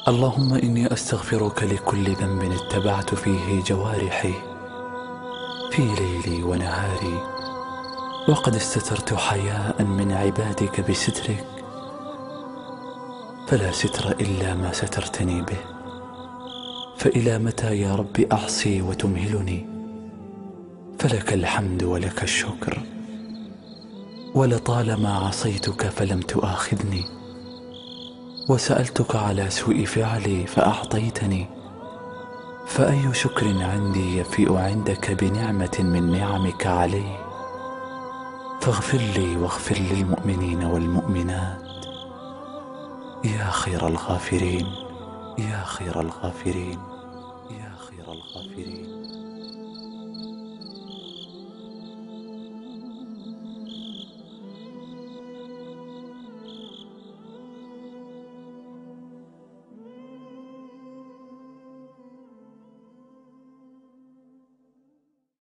اللهم إني أستغفرك لكل ذنب اتبعت فيه جوارحي في ليلي ونهاري، وقد استترت حياء من عبادك بسترك، فلا ستر إلا ما سترتني به. فإلى متى يا رب أعصي وتمهلني؟ فلك الحمد ولك الشكر، ولطالما عصيتك فلم تؤاخذني، وسألتك على سوء فعلي فأعطيتني. فأي شكر عندي يفيء عندك بنعمة من نعمك علي؟ فاغفر لي واغفر للمؤمنين والمؤمنات يا خير الغافرين، يا خير الغافرين، يا خير الغافرين.